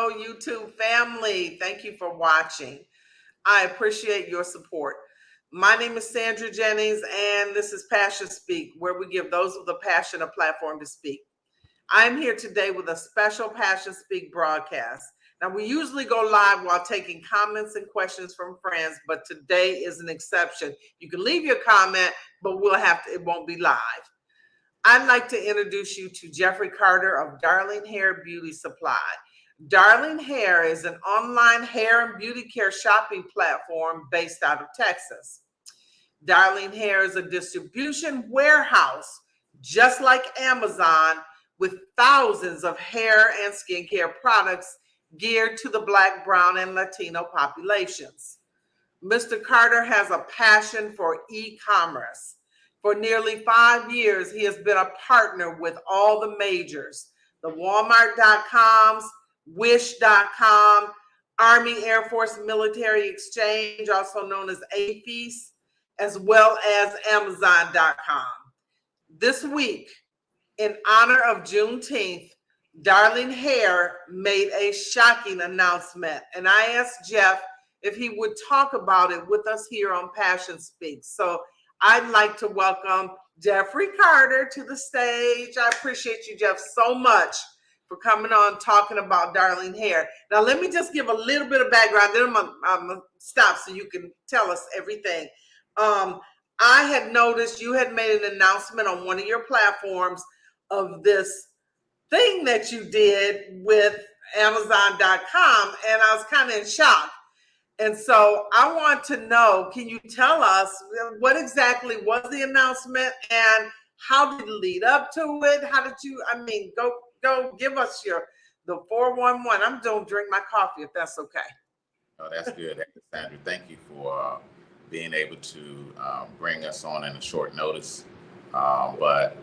Hello, YouTube family. Thank you for watching. I appreciate your support. My name is Sandra Jennings, and this is Passion Speak, where we give those with a passion a platform to speak. I'm here today with a special Passion Speak broadcast. Now, we usually go live while taking comments and questions from friends, but today is an exception. You can leave your comment, but it won't be live. I'd like to introduce you to Jeffery Carter of Darling Hair Beauty Supply. Darling Hair is an online hair and beauty care shopping platform based out of Texas. Darling Hair is a distribution warehouse, just like Amazon, with thousands of hair and skincare products geared to the Black, Brown, and Latino populations. Mr. Carter has a passion for e-commerce. For nearly 5 years, he has been a partner with all the majors, the Walmart.coms, Wish.com, Army Air Force Military Exchange, also known as AFES, as well as Amazon.com. This week, in honor of Juneteenth, Darling Hair made a shocking announcement, and I asked Jeff if he would talk about it with us here on Passion Speaks. So I'd like to welcome Jeffery Carter to the stage. I appreciate you, Jeff, so much for coming on talking about Darling Hair. Now, let me just give a little bit of background, then I'm gonna stop so you can tell us everything. I had noticed you had made an announcement on one of your platforms of this thing that you did with Amazon.com, and I was kind of in shock. And so I want to know, can you tell us what exactly was the announcement and how did it lead up to it? How did you, go give us the 411. I'm going to drink my coffee if that's okay. Oh, that's good, Sandra. Thank you for being able to bring us on in a short notice. But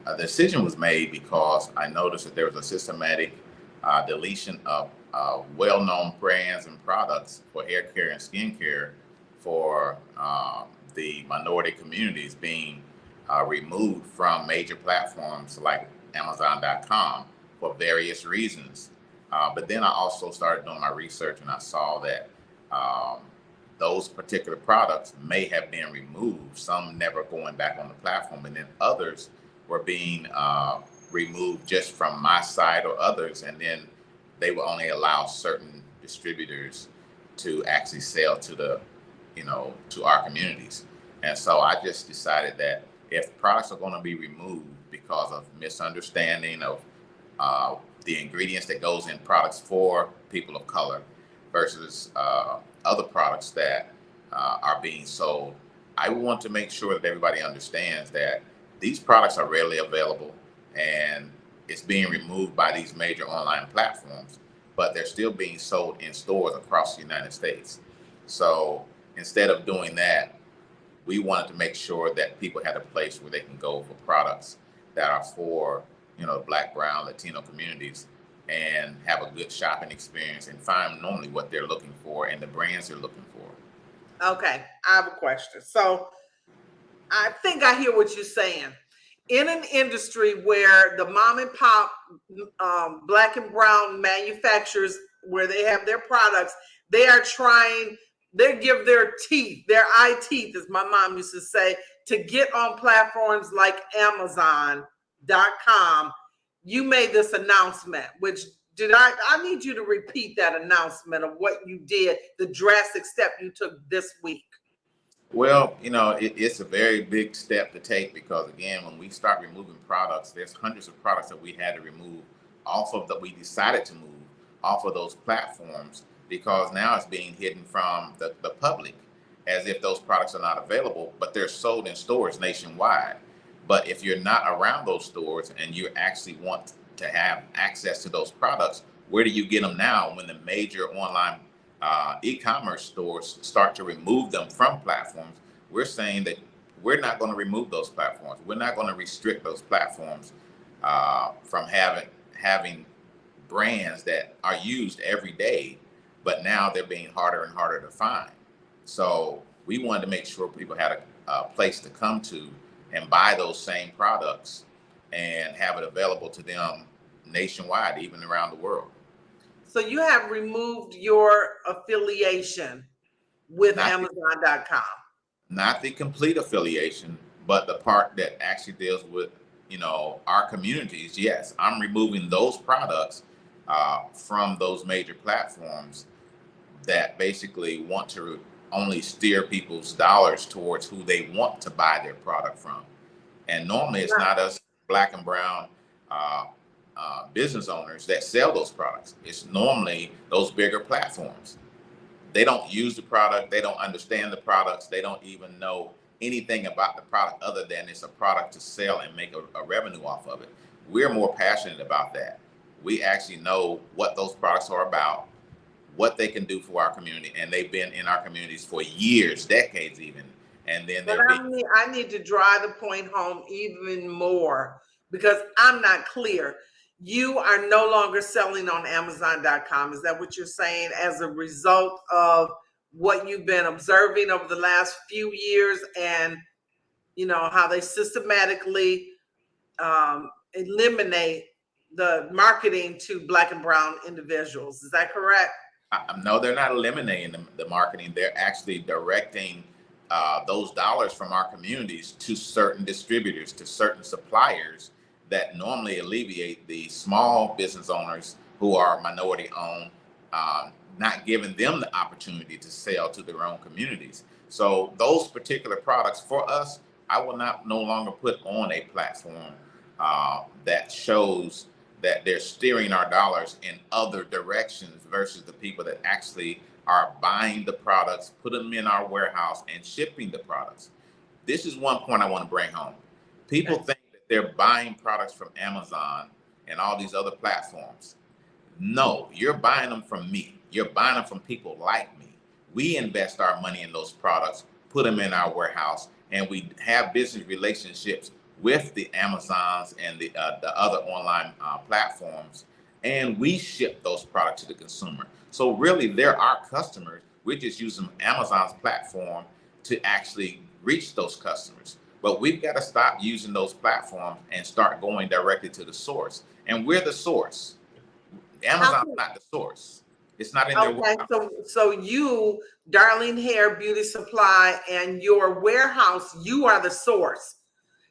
the decision was made because I noticed that there was a systematic deletion of well-known brands and products for hair care and skin care for the minority communities being removed from major platforms like Amazon.com for various reasons. But then I also started doing my research and I saw that those particular products may have been removed, some never going back on the platform, and then others were being removed just from my site or others, and then they will only allow certain distributors to actually sell to to our communities. And so I just decided that if products are going to be removed because of misunderstanding of the ingredients that goes in products for people of color versus other products that are being sold, I want to make sure that everybody understands that these products are readily available and it's being removed by these major online platforms, but they're still being sold in stores across the United States. So instead of doing that, we wanted to make sure that people had a place where they can go for products that are for, Black, Brown, Latino communities and have a good shopping experience and find normally what they're looking for and the brands they're looking for. Okay, I have a question. So I think I hear what you're saying. In an industry where the mom and pop Black and brown manufacturers, where they have their products, they give their teeth, their eye teeth, as my mom used to say, to get on platforms like Amazon.com. You made this announcement, which I need you to repeat that announcement of what you did, the drastic step you took this week. Well, it's a very big step to take because, again, when we start removing products, there's hundreds of products that we had to remove that we decided to move off of those platforms because now it's being hidden from the public as if those products are not available, but they're sold in stores nationwide. But if you're not around those stores and you actually want to have access to those products, where do you get them now when the major online e-commerce stores start to remove them from platforms? We're saying that we're not going to remove those platforms. We're not going to restrict those platforms from having brands that are used every day, but now they're being harder and harder to find. So we wanted to make sure people had a place to come to and buy those same products and have it available to them nationwide, even around the world. So you have removed your affiliation with Not Amazon.com. not the complete affiliation, but the part that actually deals with, our communities. Yes, I'm removing those products from those major platforms that basically want to only steer people's dollars towards who they want to buy their product from. And normally it's not us black and brown uh, business owners that sell those products. It's normally those bigger platforms. They don't use the product. They don't understand the products. They don't even know anything about the product other than it's a product to sell and make a revenue off of it. We're more passionate about that. We actually know what those products are about, what they can do for our community, and they've been in our communities for years, decades even. And then But they're being I need to drive the point home even more because I'm not clear. You are no longer selling on Amazon.com. Is that what you're saying as a result of what you've been observing over the last few years and how they systematically eliminate the marketing to black and brown individuals? Is that correct? No, they're not eliminating the marketing. They're actually directing those dollars from our communities to certain distributors, to certain suppliers that normally alleviate the small business owners who are minority owned, not giving them the opportunity to sell to their own communities. So those particular products for us, I will not no longer put on a platform that shows that they're steering our dollars in other directions versus the people that actually are buying the products, put them in our warehouse, and shipping the products. This is one point I want to bring home. People think that they're buying products from Amazon and all these other platforms. No, you're buying them from me. You're buying them from people like me. We invest our money in those products, put them in our warehouse, and we have business relationships with the Amazons and the other online platforms, and we ship those products to the consumer. So really, they're our customers. We're just using Amazon's platform to actually reach those customers. But we've got to stop using those platforms and start going directly to the source. And we're the source. Amazon's not the source. It's not in their Okay, warehouse. so you, Darling Hair Beauty Supply, and your warehouse, you are the source.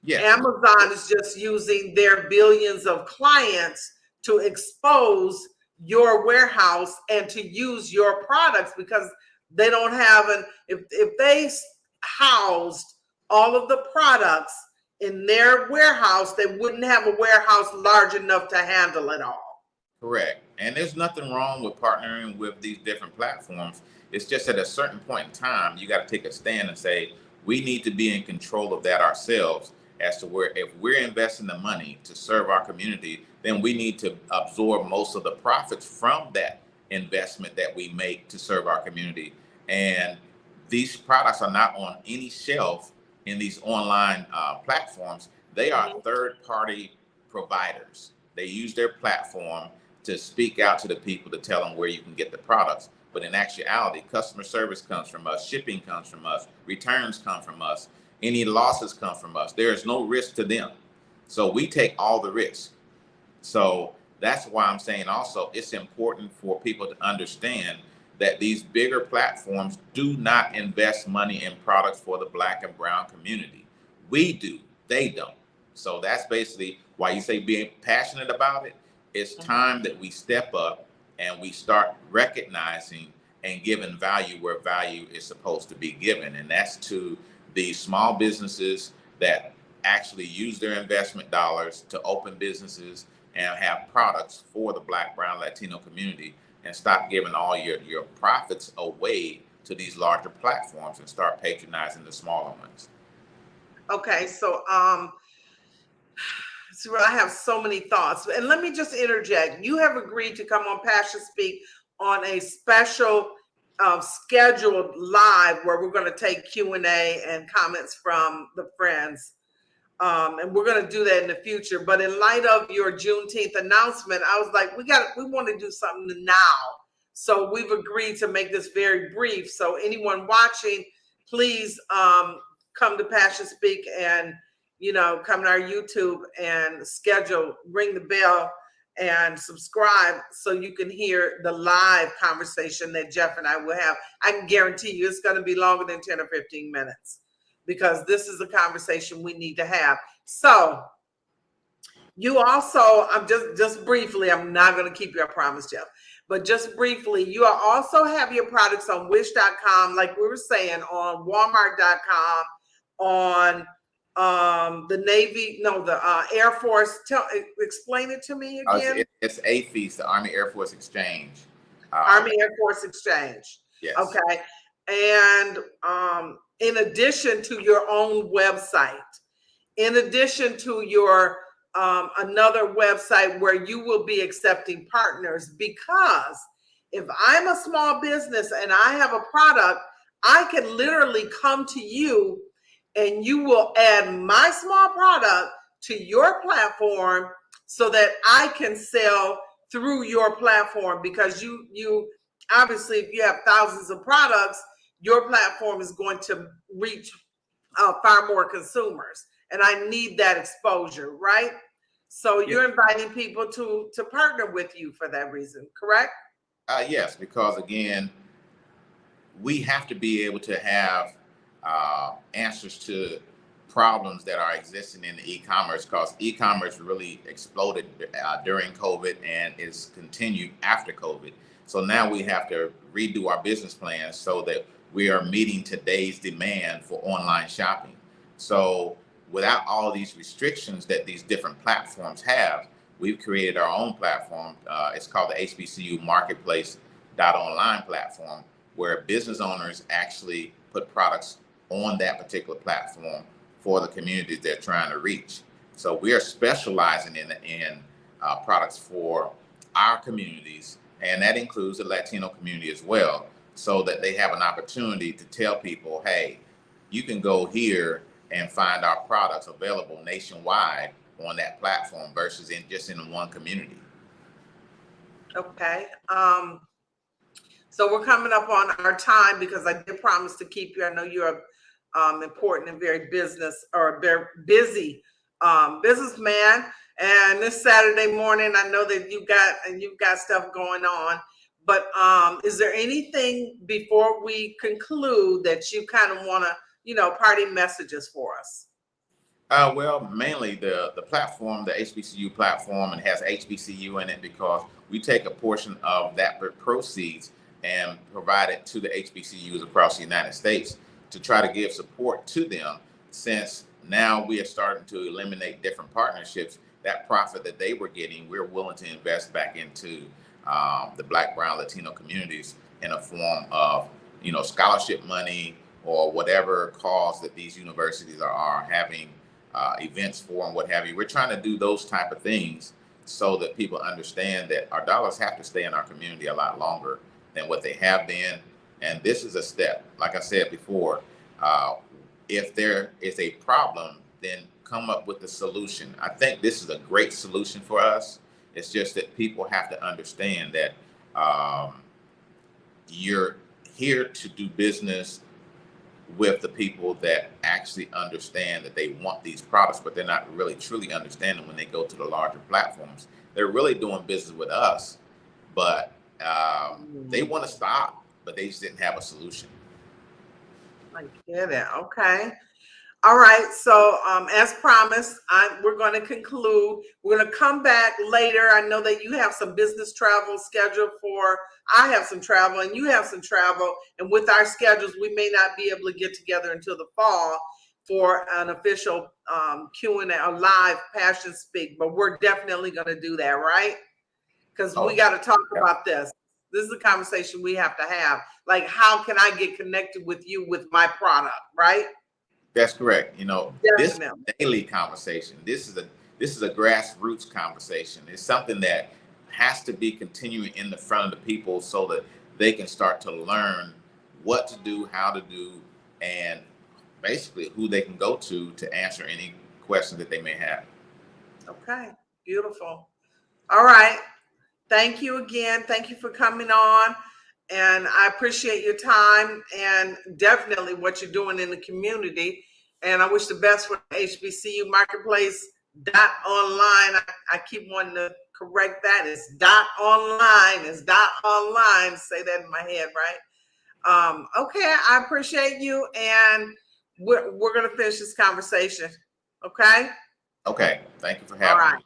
Yes. Amazon is just using their billions of clients to expose your warehouse and to use your products because they don't have if they housed all of the products in their warehouse, they wouldn't have a warehouse large enough to handle it all. Correct. And there's nothing wrong with partnering with these different platforms. It's just at a certain point in time, you got to take a stand and say, we need to be in control of that ourselves as to where if we're investing the money to serve our community, then we need to absorb most of the profits from that investment that we make to serve our community. And these products are not on any shelf in these online platforms. They are third party providers. They use their platform to speak out to the people to tell them where you can get the products. But in actuality, customer service comes from us, shipping comes from us, returns come from us, any losses come from us. There is no risk to them. So we take all the risk. So that's why I'm saying also it's important for people to understand that these bigger platforms do not invest money in products for the black and brown community. We do, they don't. So that's basically why you say being passionate about it. It's time that we step up and we start recognizing and giving value where value is supposed to be given. And that's to the small businesses that actually use their investment dollars to open businesses and have products for the Black, Brown, Latino community, and stop giving all your profits away to these larger platforms and start patronizing the smaller ones. Okay, so I have so many thoughts, and let me just interject. You have agreed to come on Passion Speak on a special scheduled live where we're going to take Q&A and comments from the friends. And we're going to do that in the future. But in light of your Juneteenth announcement, I was like, we want to do something now. So we've agreed to make this very brief. So anyone watching, please come to Passion Speak and come to our YouTube and ring the bell and subscribe so you can hear the live conversation that Jeff and I will have. I can guarantee you it's going to be longer than 10 or 15 minutes because this is a conversation we need to have. So you also, I'm just briefly, I'm not going to keep you, I promise, Jeff, but just briefly, you also have your products on wish.com, like we were saying, on walmart.com, on the Navy, no, the Air Force. Explain it to me again. It's AFES, the Army Air Force Exchange. Army Air Force Exchange. Yes. Okay. And in addition to your own website, in addition to your another website where you will be accepting partners, because if I'm a small business and I have a product, I can literally come to you and you will add my small product to your platform so that I can sell through your platform, because you obviously, if you have thousands of products, your platform is going to reach far more consumers, and I need that exposure, right? So you're inviting people to partner with you for that reason, correct? Yes, because again, we have to be able to have answers to problems that are existing in the e-commerce, because e-commerce really exploded during COVID and is continued after COVID. So now we have to redo our business plans so that we are meeting today's demand for online shopping. So without all these restrictions that these different platforms have, we've created our own platform. It's called the HBCU Marketplace .online platform, where business owners actually put products on that particular platform for the communities they're trying to reach. So we are specializing in products for our communities, and that includes the Latino community as well, so that they have an opportunity to tell people, hey, you can go here and find our products available nationwide on that platform versus just in one community. Okay. So we're coming up on our time because I did promise to keep you. I know you're important and very very busy businessman. And this Saturday morning, I know that you've got stuff going on. But is there anything before we conclude that you kind of want to, party messages for us? Well, mainly the platform, the HBCU platform, and has HBCU in it because we take a portion of that proceeds and provide it to the HBCUs across the United States to try to give support to them, since now we are starting to eliminate different partnerships. That profit that they were getting, we're willing to invest back into the Black, Brown, Latino communities in a form of, scholarship money or whatever cause that these universities are having events for and what have you. We're trying to do those type of things so that people understand that our dollars have to stay in our community a lot longer than what they have been. And this is a step. Like I said before, if there is a problem, then come up with a solution. I think this is a great solution for us. It's just that people have to understand that you're here to do business with the people that actually understand that they want these products, but they're not really truly understanding when they go to the larger platforms. They're really doing business with us, but they want to stop, but they just didn't have a solution. I get it. Okay. All right. So as promised, we're going to conclude. We're going to come back later. I know that you have some business travel scheduled I have some travel and you have some travel. And with our schedules, we may not be able to get together until the fall for an official Q&A, a live Passion Speak. But we're definitely going to do that, right? Because we got to talk about this. This is a conversation we have to have. Like, how can I get connected with you with my product, right? That's correct. This is a daily conversation. This is a grassroots conversation. It's something that has to be continuing in the front of the people so that they can start to learn what to do, how to do, and basically who they can go to answer any questions that they may have. Okay, beautiful. All right. Thank you again. Thank you for coming on. And I appreciate your time and definitely what you're doing in the community. And I wish the best for HBCU Marketplace .online. I keep wanting to correct that. It's dot online. It's dot online. Say that in my head, right? Okay, I appreciate you, and we're gonna finish this conversation. Okay. Okay. Thank you for All having right. me.